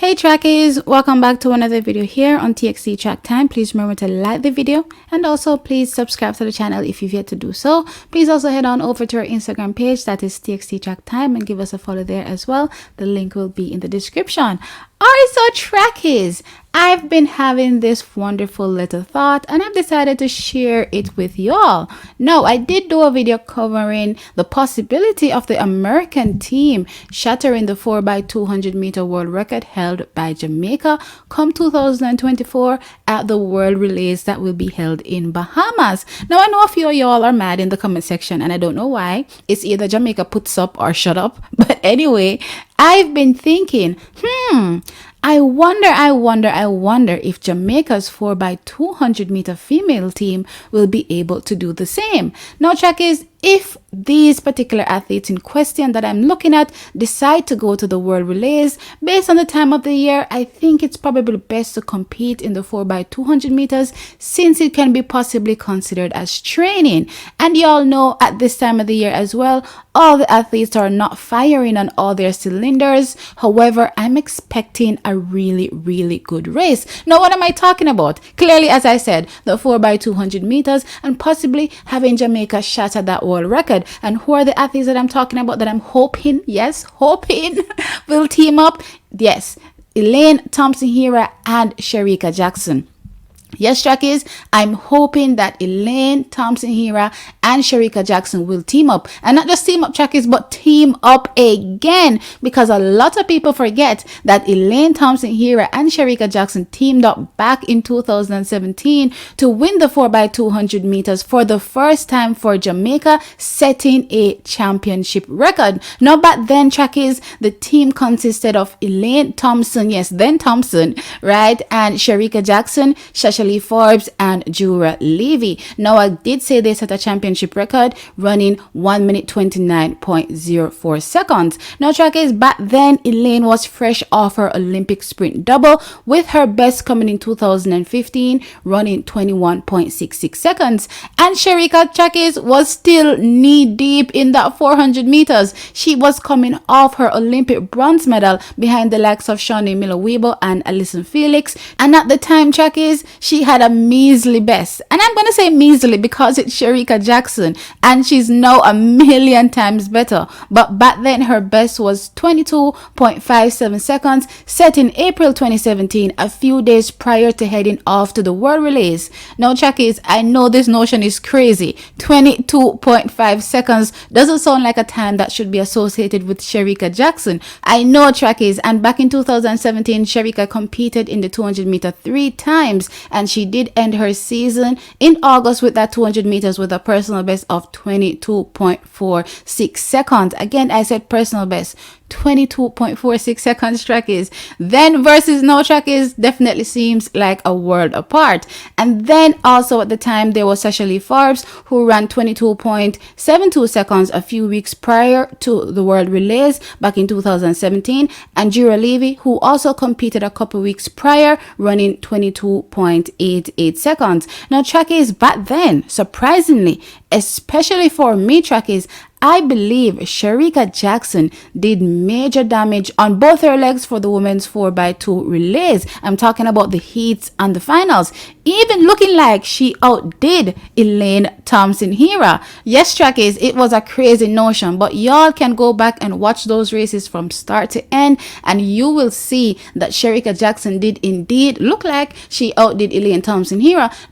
Hey trackies, welcome back to another video here on TXT Track Time. Please remember to like the video and also please subscribe to the channel if you've yet to do so. Please also head on over to our Instagram page, that is TXT Track Time, and give us a follow there as well. The link will be in the description. Alright, so trackies, I've been having this wonderful little thought and I've decided to share it with y'all. Now, I did do a video covering the possibility of the American team shattering the 4x200 world record held by Jamaica come 2024 at the World Relays that will be held in Bahamas. Now, I know a few of y'all are mad in the comment section and I don't know why. It's either Jamaica puts up or shut up. But anyway, I've been thinking, I wonder if Jamaica's 4x200 female team will be able to do the same. Now, trackies, if these particular athletes in question that I'm looking at decide to go to the World Relays, based on the time of the year, I think it's probably best to compete in the 4x200 meters since it can be possibly considered as training. And y'all know at this time of the year as well, all the athletes are not firing on all their cylinders. However, I'm expecting a really good race. Now, what am I talking about? Clearly, as I said, the 4x200 meters and possibly having Jamaica shatter that world record. And who are the athletes that I'm talking about that I'm hoping will team up? Yes, Elaine Thompson and Shericka Jackson. Yes, trackies, I'm hoping that Elaine Thompson and Shericka Jackson will team up. And not just team up, trackies, but team up again. Because a lot of people forget that Elaine Thompson and Shericka Jackson teamed up back in 2017 to win the 4x200 meters for the first time for Jamaica, setting a championship record. Now, back then, trackies, the team consisted of Elaine Thompson, yes, then Thompson, right? And Shericka Jackson, Forbes and Jura Levy. Now, I did say they set a championship record running 1 minute 29.04 seconds. Now, trackies, back then Elaine was fresh off her Olympic sprint double, with her best coming in 2015 running 21.66 seconds. And Shericka, trackies, was still knee deep in that 400 meters. She was coming off her Olympic bronze medal behind the likes of Shawnee Miller-Weber and Allyson Felix. And at the time, trackies, she had a measly best, and I'm going to say measly because it's Shericka Jackson and she's now a million times better. But back then her best was 22.57 seconds, set in April 2017, a few days prior to heading off to the World Relays. Now, trackies, I know this notion is crazy. 22.5 seconds doesn't sound like a time that should be associated with Shericka Jackson. I know, trackies, and back in 2017 Shericka competed in the 200 meter 3 times, and she did end her season in August with that 200 meters with a personal best of 22.46 seconds. Again, I said personal best. 22.46 seconds, trackies. Then versus no, trackies, definitely seems like a world apart. And then also at the time there was Shelly Forbes, who ran 22.72 seconds a few weeks prior to the World Relays back in 2017, and Jura Levy, who also competed a couple weeks prior, running 22.88 seconds. Now, trackies, back then, surprisingly, especially for me, trackies, I believe Shericka Jackson did major damage on both her legs for the women's 4x2 relays. I'm talking about the heats and the finals, even looking like she outdid Elaine Thompson. Yes, trackies, it was a crazy notion, but y'all can go back and watch those races from start to end and you will see that Shericka Jackson did indeed look like she outdid Elaine Thompson.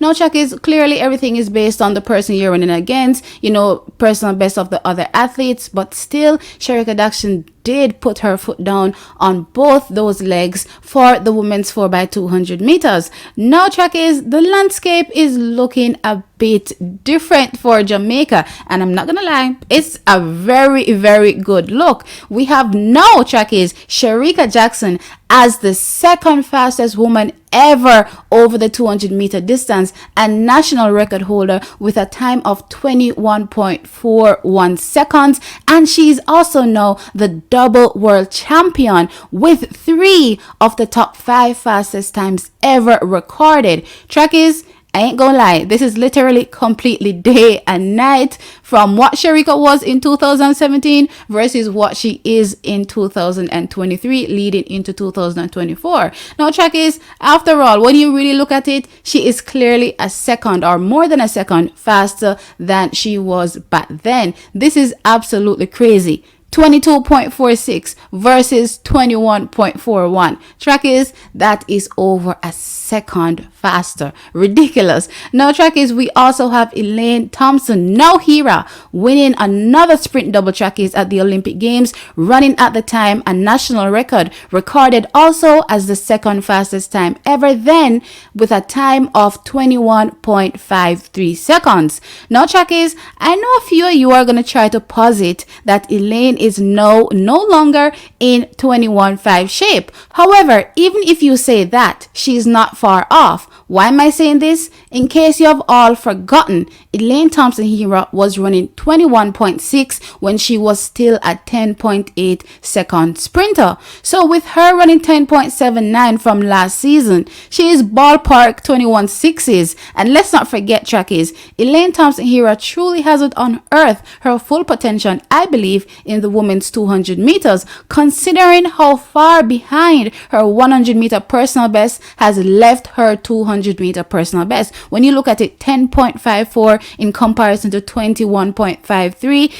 Now, trackies, clearly everything is based on the person you're running against, you know, personal best of the other athletes, but still Shericka Jackson did put her foot down on both those legs for the women's 4x200 meters. Now, trackies, the landscape is looking a bit different for Jamaica, and I'm not gonna lie, it's a very good look. We have now, trackies, Shericka Jackson as the second fastest woman ever over the 200 meter distance and national record holder with a time of 21.41 seconds, and she's also now the double world champion with 3 of the top 5 fastest times ever recorded. Trackies, I ain't gonna lie, this is literally completely day and night from what Shericka was in 2017 versus what she is in 2023 leading into 2024. Now, track is, after all, when you really look at it, she is clearly a second or more than a second faster than she was back then. This is absolutely crazy. 22.46 versus 21.41. Track is, that is over a second faster. Ridiculous. Now, track is, we also have Elaine Thompson, now Hera, winning another sprint double track is at the Olympic Games, running at the time a national record, recorded also as the second fastest time ever then with a time of 21.53 seconds. Now, track is, I know a few of you are going to try to posit that Elaine is no longer in 21.5 shape. However, even if you say that, she's not far off. Why am I saying this? In case you have all forgotten, Elaine Thompson Hera was running 21.6 when she was still a 10.8 second sprinter. So with her running 10.79 from last season, she is ballpark 21.6s. And let's not forget, track is, Elaine Thompson Hera truly hasn't unearthed her full potential, I believe, in the women's 200 meters, considering how far behind her 100 meter personal best has left her 200 meter personal best. When you look at it, 10.54 in comparison to 21.53,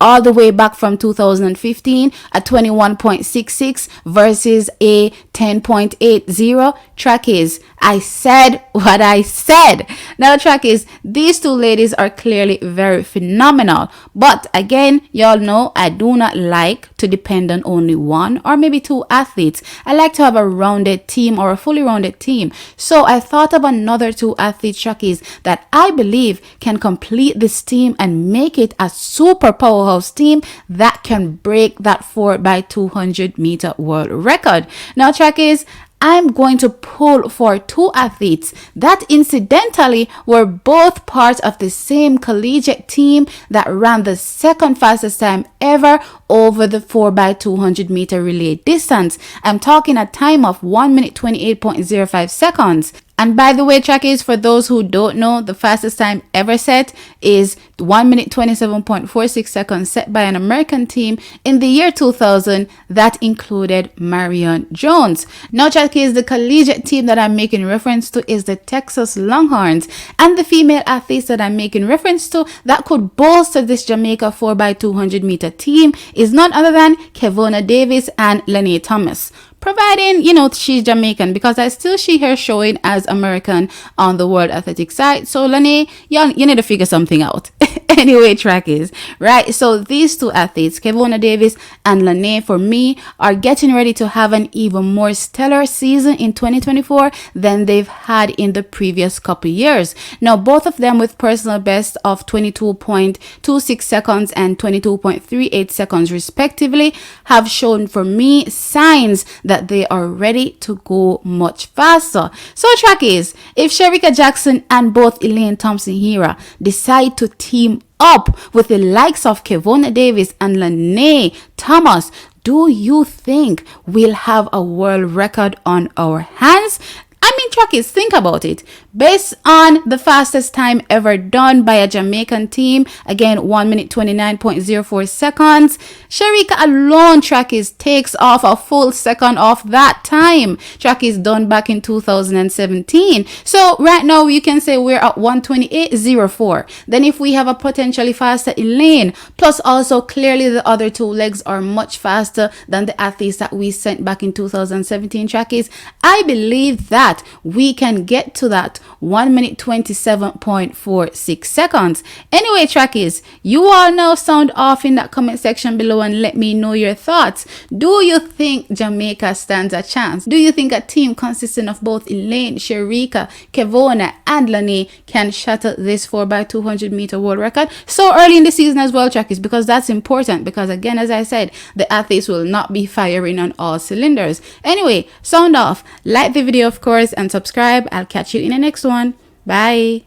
all the way back from 2015 at 21.66 versus a 10.80. Track is, I said what I said. Now, track is, these two ladies are clearly very phenomenal. But again, y'all know I do not like to depend on only one or maybe two athletes. I like to have a rounded team or a fully rounded team. So I thought of another two athletes, trackies, that I believe can complete this team and make it a super powerhouse team that can break that 4x200 meter world record. Now, trackies, I'm going to pull for two athletes that incidentally were both part of the same collegiate team that ran the second fastest time ever over the 4x200 meter relay distance. I'm talking a time of 1 minute 28.05 seconds. And by the way, trackies, for those who don't know, the fastest time ever set is 1 minute 27.46 seconds set by an American team in the year 2000 that included Marion Jones. Now, trackies, the collegiate team that I'm making reference to is the Texas Longhorns, and the female athletes that I'm making reference to that could bolster this Jamaica 4x200 meter team is none other than Kevona Davis and Elaine Thomas. Providing, she's Jamaican, because I still see her showing as American on the World Athletic side. So, Lene, you need to figure something out. Anyway, trackies, right? So these two athletes, Kevona Davis and Lene, for me, are getting ready to have an even more stellar season in 2024 than they've had in the previous couple years. Now, both of them with personal best of 22.26 seconds and 22.38 seconds respectively have shown for me signs that they are ready to go much faster. So, trackies, if Shericka Jackson and both Elaine Thompson Hera decide to team up with the likes of Kevona Davis and Elaine Thomas, do you think we'll have a world record on our hands? I mean, trackies, think about it. Based on the fastest time ever done by a Jamaican team, again, 1 minute 29.04 seconds, Shericka alone, trackies, takes off a full second off that time. Trackies done back in 2017. So right now, you can say we're at 128.04. Then if we have a potentially faster Elaine, plus also clearly the other two legs are much faster than the athletes that we sent back in 2017, trackies, I believe that we can get to that 1 minute 27.46 seconds. Anyway, trackies, you all now sound off in that comment section below and let me know your thoughts. Do you think Jamaica stands a chance? Do you think a team consisting of both Elaine, Shericka, Kevona and Lene can shatter this 4x200 meter world record so early in the season as well, trackies? Because that's important, because again, as I said, the athletes will not be firing on all cylinders. Anyway, sound off, like the video of course, and subscribe. I'll catch you in the next one. Bye.